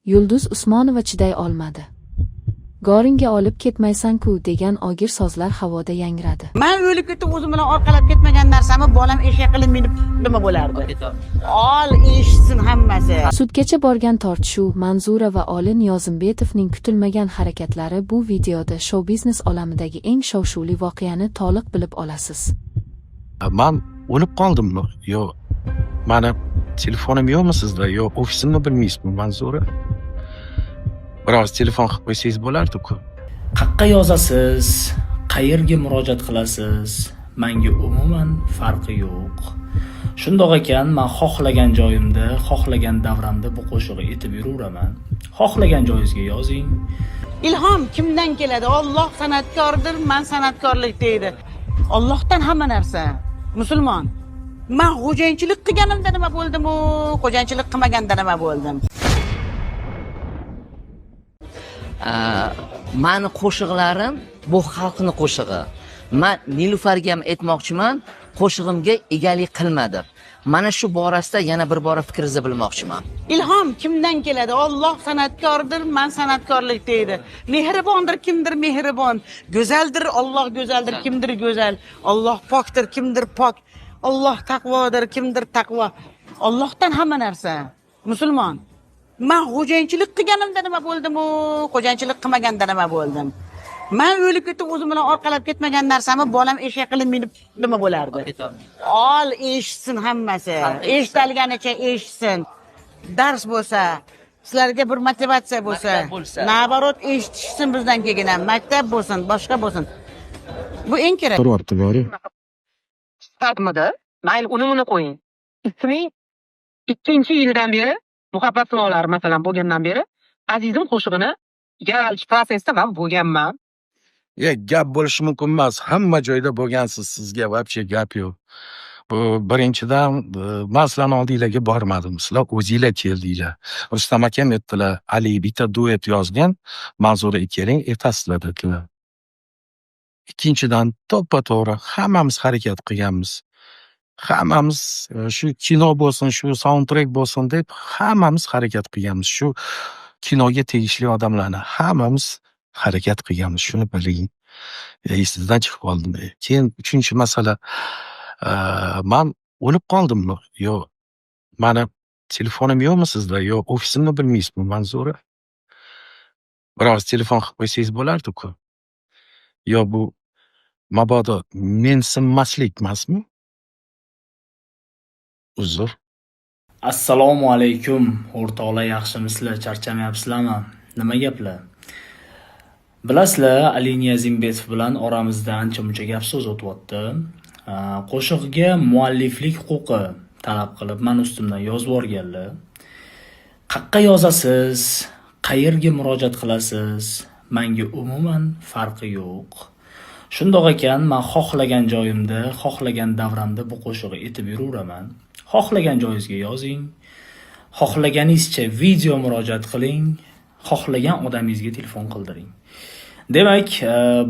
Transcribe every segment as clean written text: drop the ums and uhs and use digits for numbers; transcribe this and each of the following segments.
Yulduz Usmonova chiday olmadi. Goringga olib ketmaysan-ku degan og'ir so'zlar havoda yangradi. Men o'lib ketib o'zim bilan orqalab ketmagan narsamni bolam eshak qilib minib nima bo'lardi? Ol eshitsin hammasi. Sudgacha borgan tortishuv, Manzura va Oli Niyozimbetovning kutilmagan harakatlari bu videoda shou-biznes olamidagi eng shov-shuvli voqeani to'liq bilib olasiz. Men o'lib qoldimmi? Yo'q. Mani telefonim yo'qmi sizda? Yo'q, ofisimni bilmaysizmi, Manzura? Biroz telefon qilib qo'ysangiz bo'lardi-ku. Qayerga yozasiz, qayerga murojaat qilasiz, menga umuman farqi yo'q. Shundoq ekan, men xohlagan joyimda, xohlagan davramda bu qo'shig'i aytib yuraveraman. Xohlagan joyingizga yozing. Ilhom kimdan keladi? Alloh san'atkordir, men san'atkorlik deydi. Allohdan hamma narsa. Musulmon. Men xo'jayinchilik qilganimda nima bo'ldim-u, xo'jayinchilik qilmaganda nima bo'ldim? Mani qo'shiqlarim bu xalqning qo'shig'i. Men Nilufarga ham aytmoqchiman, qo'shig'imga egalik qilmadi. Mana shu borasida yana bir bora fikringizni bilmoqchiman. Ilhom kimdan keladi? Alloh san'atkordir, men san'atkorlik deydi. Mehribondir, kimdir mehribon. Go'zaldir, Alloh go'zaldir, kimdir go'zal. Alloh pokdir, kimdir pok. Alloh taqvodir, kimdir taqvo. Allohdan hamma narsa. Musulmon. Men xo'jayinchilik qilganimda nima bo'ldim-u, xo'jayinchilik qilmaganda nima bo'ldim? Men o'lib ketib o'zim bilan orqalab ketmagan narsamni bolam eshak qilib minib nima bo'lardi? Ol eshitsin hammasi. Eshitalganicha eshitsin. Dars bo'lsa, sizlarga bir motivatsiya bo'lsa, nabarot eshitishsin bizdan keyin ham. Maktab bo'lsin, boshqa bo'lsin. Bu eng kerak. Turibdi bori. Fatmada, mayli uni qo'ying. Isming 2-yildan beri muhabbat sinovlari masalan bo'lgandan beri azizim qo'shig'ini yaralish prosesida men bo'lganman. Gap bo'lishi mumkin emas. Hamma joyda bo'lgansiz. Sizga вообще gap yo'q. Bu birinchidan men sizlarning oldinglarga bormadim. Sizlar o'zinglar keldinglar. Rustam akam aytdilar, Ali bitta duet yozgan, Manzura ikkalang aytasizlar dedilar. Ikkinchidan to'ppa-to'g'ri hammamiz harakat qilganmiz. Hammamiz shu kino bo'lsin, shu soundtrack bo'lsin deb hammamiz harakat qilganmiz. Shu kinoga tegishli odamlarni hammamiz harakat qilganmiz. Shuni biling. Sizdan chiqib qoldim. Keyin uchinchi masala, men o'lib qoldimmi? Yo'q. Mani telefonim yo'qmi sizda? Yo'q, ofisimni bilmaysizmi, Manzura? Biroz telefon qilib qo'ysangiz bo'lardi-ku. Yo bu mabodo mensimaslik emasmi? Uzr. Assalomu alaykum. O'rtoqlar, yaxshimisizlar? Charchamayapsizlarmi? Nima gaplar? Bilasizlar, Ali Niyozimbetov bilan oramizda ancha-muncha gap so'z o'tyapti. Qo'shiqga mualliflik huquqi talab qilib, men ustimdan yozib o'rganlar. Qayerga yozasiz, qayerga murojaat qilasiz, menga umuman farqi yo'q. Shundoq ekan, men xohlagan joyimda, xohlagan davramda bu qo'shig'i aytib yuraveraman. Xohlagan joyingizga yozing. Xohlaganingizcha video murojaat qiling. Xohlagan odamingizga telefon qildiring. Demak,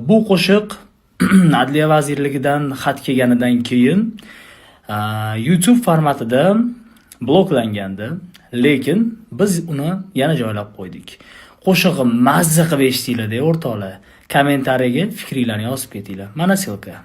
bu qo'shiq Adliya vazirligidan xat kelganidan keyin YouTube formatida bloklangandi, lekin biz uni yana joylab qo'ydik. Qo'shig'im mazza qilib eshitinglar-da o'rtoqlar. Kommentariyaga fikringizni yozib ketinglar. Mana silka.